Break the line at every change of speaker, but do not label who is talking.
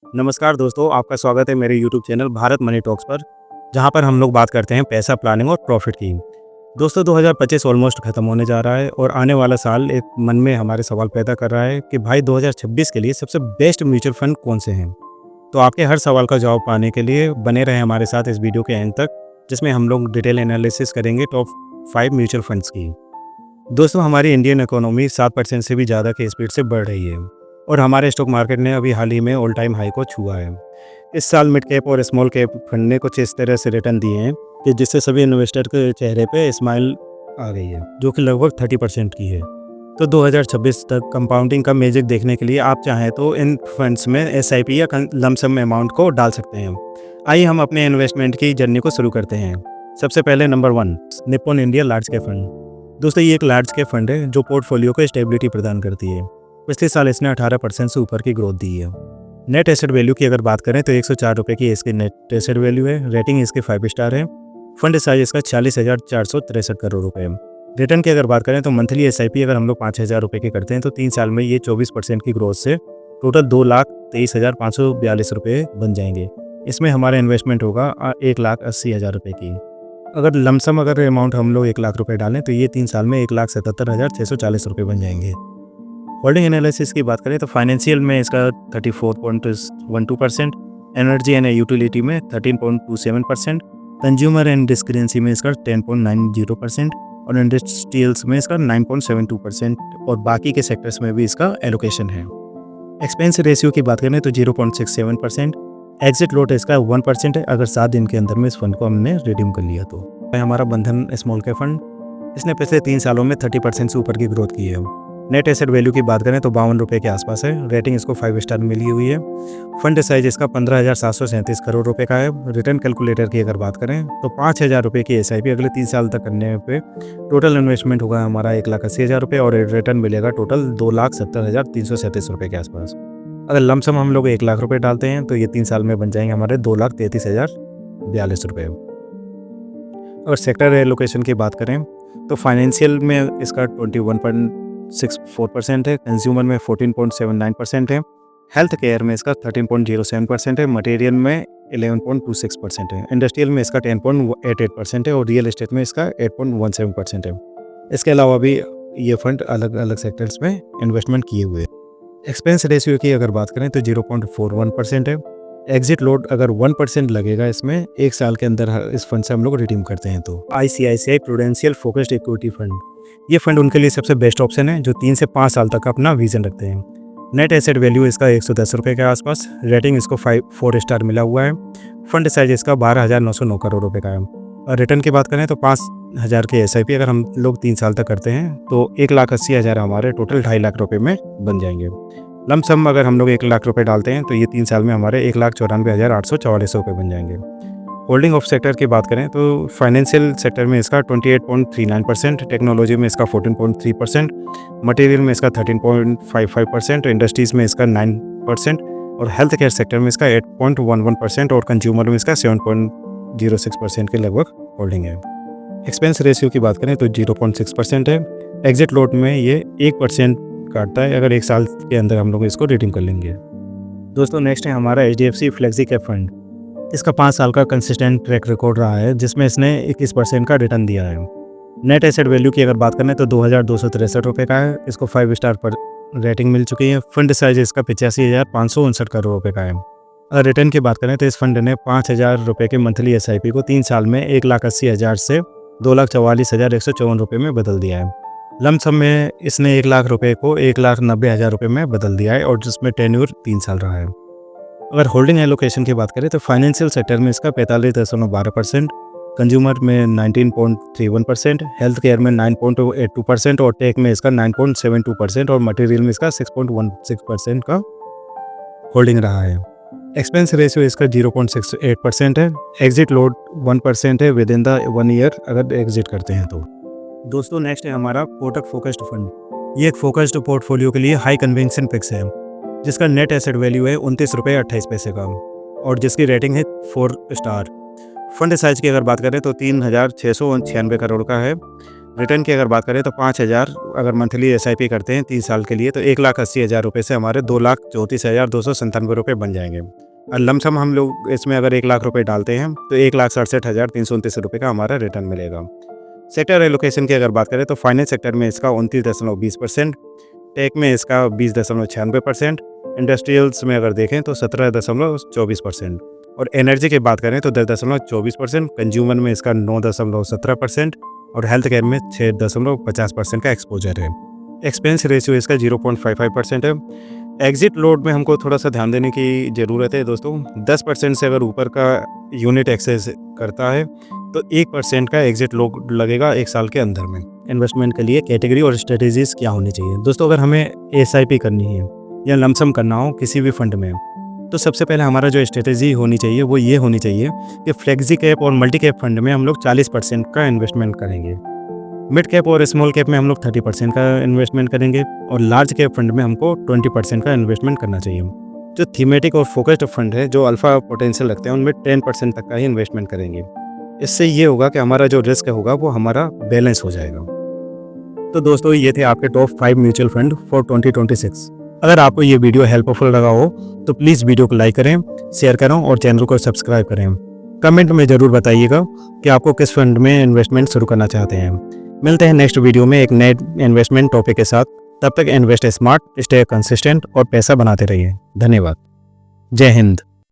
नमस्कार दोस्तों, आपका स्वागत है मेरे YouTube channel Bharat money talks पर, जहां पर हम लोग बात करते हैं पैसा प्लानिंग और प्रॉफिट की। दोस्तों 2025 ऑलमोस्ट खत्म होने जा रहा है और आने वाला साल एक मन में हमारे सवाल पैदा कर रहा है कि भाई 2026 के लिए सबसे बेस्ट म्यूचुअल फंड कौन से हैं। तो आपके हर सवाल का जवाब पाने के लिए बने रहें हमारे साथ इस वीडियो के एंड तक, जिसमें हम लोग डिटेल एनालिसिस करेंगे टॉप 5 म्यूचुअल फंड्स की। दोस्तों हमारी इंडियन इकोनॉमी 7% से भी ज़्यादा की स्पीड से बढ़ रही है और हमारे स्टॉक मार्केट ने अभी हाल ही में ऑल टाइम हाई को छुआ है। इस साल मिड कैप और स्मॉल कैप फंड ने कुछ इस तरह से रिटर्न दिए हैं कि जिससे सभी इन्वेस्टर के चेहरे पे स्माइल आ गई है, जो कि लगभग 30% की है। तो 2026 तक कंपाउंडिंग का मैजिक देखने के लिए आप चाहें तो इन फंड्स में एसआईपी या लमसम अमाउंट को डाल सकते हैं। आइए हम अपने इन्वेस्टमेंट की जर्नी को शुरू करते हैं। सबसे पहले number 1, Nippon India large cap fund. दोस्तों ये एक लार्ज कैप फंड है जो पोर्टफोलियो को स्टेबिलिटी प्रदान करती है। पिछले साल इसने 18% से ऊपर की ग्रोथ दी है। नेट एसेट वैल्यू की अगर बात करें तो 104 रुपये की इसकी नेट एसेट वैल्यू है। रेटिंग इसके 5 स्टार है। फंड साइज इसका 40,463 करोड़ रुपये है। रिटर्न की अगर बात करें तो मंथली एसआईपी अगर हम लोग 5,000 रुपये की करते हैं तो 3 साल में ये 24% की ग्रोथ से टोटल 2,23,542 रुपये बन जाएंगे। इसमें हमारा इन्वेस्टमेंट होगा 1,80,000 रुपये की। अगर लमसम अमाउंट हम लोग 1 लाख रुपए डालें तो ये 3 साल में 1,77,640 रुपये बन जाएंगे। होल्डिंग एनालिसिस की बात करें तो फाइनेंशियल में इसका 34.12%, एनर्जी एंड यूटिलिटी में 13.27%, कंज्यूमर एंड डिस्क्रिप्शन में इसका 10.90% और इंडस्ट्रियल्स में इसका 9.72% और बाकी के सेक्टर्स में भी इसका एलोकेशन है। एक्सपेंस रेशियो की बात करें तो 0.67%, एग्जिट लोट इसका 1% है अगर 7 दिन के अंदर में इस फंड को हमने रिडीम कर लिया तो। हमारा बंधन स्मॉल कैप फंड, इसने पिछले 3 सालों में 30% से ऊपर की ग्रोथ की है। नेट एसेट वैल्यू की बात करें तो 52 रुपये के आसपास है। रेटिंग इसको 5 स्टार मिली हुई है। फंड साइज इसका 15,737 करोड़ रुपये का है। रिटर्न कैलकुलेटर की अगर बात करें तो 5,000 रुपये की एसआईपी अगले 3 साल तक करने पे टोटल इन्वेस्टमेंट होगा हमारा 1,80,000 रुपये और रिटर्न मिलेगा टोटल 2,70,337 रुपये के आसपास। अगर लमसम हम लोग 1 लाख रुपए डालते हैं तो ये 3 साल में बन जाएंगे हमारे 2,33,042 रुपये। और सेक्टर एलोकेशन की बात करें तो फाइनेंशियल में इसका 21.64% है, कंज्यूमर में 14.79% है, हेल्थ केयर में इसका 13.07% है, मटेरियल में 11.26% है, इंडस्ट्रियल में इसका 10.88% है और रियल एस्टेट में इसका 8.17% है। इसके अलावा भी ये फंड अलग अलग सेक्टर्स में इन्वेस्टमेंट किए हुए हैं। एक्सपेंस रेशियो की अगर बात करें तो 0.41% है। एग्जिट लोड अगर 1% लगेगा इसमें 1 साल के अंदर इस फंड से हम लोग रिडीम करते हैं तो। ICICI prudential focused equity fund, ये फंड उनके लिए सबसे बेस्ट ऑप्शन है जो 3 से 5 साल तक अपना विजन रखते हैं। नेट एसेट वैल्यू इसका 110 रुपये के आसपास। रेटिंग इसको 4 स्टार मिला हुआ है। फंड साइज इसका 12,909 करोड़ रुपये का है। और रिटर्न की बात करें तो 5,000 के एसआईपी अगर हम लोग 3 साल तक करते हैं तो 1,80,000 हमारे टोटल 2.5 लाख रुपये में बन जाएंगे। लमसम अगर हम लोग 1 लाख रुपए डालते हैं तो ये 3 साल में हमारे 1,94,844 रुपये बन जाएंगे। होल्डिंग ऑफ सेक्टर की बात करें तो फाइनेंशियल सेक्टर में इसका 28.39%, टेक्नोलॉजी में इसका 14.3%, मटेरियल में इसका 13.55%, इंडस्ट्रीज में इसका 9% और हेल्थ केयर सेक्टर में इसका 8.11% और कंज्यूमर में इसका 7.06% के लगभग होल्डिंग है। एक्सपेंस रेशियो की बात करें तो 0.6% है। एग्जिट लोट में ये 1% काटता है अगर 1 साल के अंदर हम लोग इसको रिडीम कर लेंगे। दोस्तों नेक्स्ट है हमारा HDFC फ्लेक्सी कैप फंड। इसका 5 साल का कंसिस्टेंट ट्रैक रिकॉर्ड रहा है जिसमें इसने 21% का रिटर्न दिया है। नेट एसेट वैल्यू की अगर बात करें तो 2,263 रुपये का है। इसको 5 स्टार पर रेटिंग मिल चुकी है। फंड साइज इसका 85,559 करोड़ रुपये का है। अगर रिटर्न की बात करें तो इस फंड ने 5,000 रुपये के मंथली एसआईपी को 3 साल में 1,80,000 से 2,44,154 रुपये में बदल दिया है। लमसम में इसने 1 लाख रुपए को 1,90,000 रुपये में बदल दिया है और जिसमें टेन्योर 3 साल रहा है। अगर होल्डिंग एलोकेशन की बात करें तो फाइनेंशियल सेक्टर में इसका 45.12%, कंज्यूमर में 19.31%, हेल्थ केयर में 9.82% और टेक में इसका 9.72% और मटेरियल में इसका 6.16% का होल्डिंग रहा है। एक्सपेंस रेशियो इसका 0.68% है। एग्जिट लोड 1% है विद इन द 1 ईयर अगर एग्जिट करते हैं तो। दोस्तों नेक्स्ट है हमारा कोटक फोकस्ड फंड। ये एक फोकस्ड पोर्टफोलियो के लिए हाई कन्वेंशन फिक्स है जिसका नेट एसेट वैल्यू है 29 रुपये 28 पैसे का और जिसकी रेटिंग है 4 स्टार। फंड साइज की अगर बात करें तो 3,696 करोड़ का है। रिटर्न की अगर बात करें तो 5,000 अगर मंथली SIP करते हैं 30 साल के लिए तो 1,80,000 रुपये से हमारे 2,34,297 रुपये बन जाएंगे। और लमसम हम लोग इसमें अगर 1 लाख रुपये डालते हैं तो 1,67,329 रुपये का हमारा रिटर्न मिलेगा। सेक्टर एलोकेशन की अगर बात करें तो फाइनेंस सेक्टर में इसका 29.20%, टेक में इसका 20.96%, इंडस्ट्रियल्स में अगर देखें तो 17.24% और एनर्जी की बात करें तो 10.24%, कंज्यूमर में इसका 9.17% और हेल्थ केयर में 6.50% का एक्सपोजर है। एक्सपेंस रेशियो इसका 0.55% है। एग्जिट लोड में हमको थोड़ा सा ध्यान देने की ज़रूरत है दोस्तों। 10% से अगर ऊपर का यूनिट एक्सेस करता है तो 1% का एग्जिट लोड लगेगा 1 साल के अंदर में। इन्वेस्टमेंट के लिए कैटेगरी और स्ट्रेटेजीज क्या होनी चाहिए दोस्तों? अगर हमें SIP करनी है या लमसम करना हो किसी भी फंड में तो सबसे पहले हमारा जो स्ट्रेटेजी होनी चाहिए वो ये होनी चाहिए कि फ्लेक्सी कैप और मल्टी कैप फंड में हम लोग 40% का इन्वेस्टमेंट करेंगे, मिड कैप और स्मॉल कैप में हम लोग 30% का इन्वेस्टमेंट करेंगे और लार्ज कैप फंड में हमको 20% का इन्वेस्टमेंट करना चाहिए। जो थीमेटिक और फोकस्ड फंड है जो अल्फा पोटेंशियल रखते हैं उनमें 10% तक का ही इन्वेस्टमेंट करेंगे। इससे ये होगा कि हमारा जो रिस्क होगा वो हमारा बैलेंस हो जाएगा। तो दोस्तों ये थे आपके टॉप 5 म्यूचुअल फंड फॉर 2026। अगर आपको ये वीडियो हेल्पफुल लगा हो तो प्लीज़ वीडियो को लाइक करें, शेयर करें और चैनल को सब्सक्राइब करें। कमेंट में ज़रूर बताइएगा कि आपको किस फंड में इन्वेस्टमेंट शुरू करना चाहते हैं। मिलते हैं नेक्स्ट वीडियो में एक नए इन्वेस्टमेंट टॉपिक के साथ। तब तक इन्वेस्ट स्मार्ट, स्टे कंसिस्टेंट और पैसा बनाते रहिए। धन्यवाद। जय हिंद।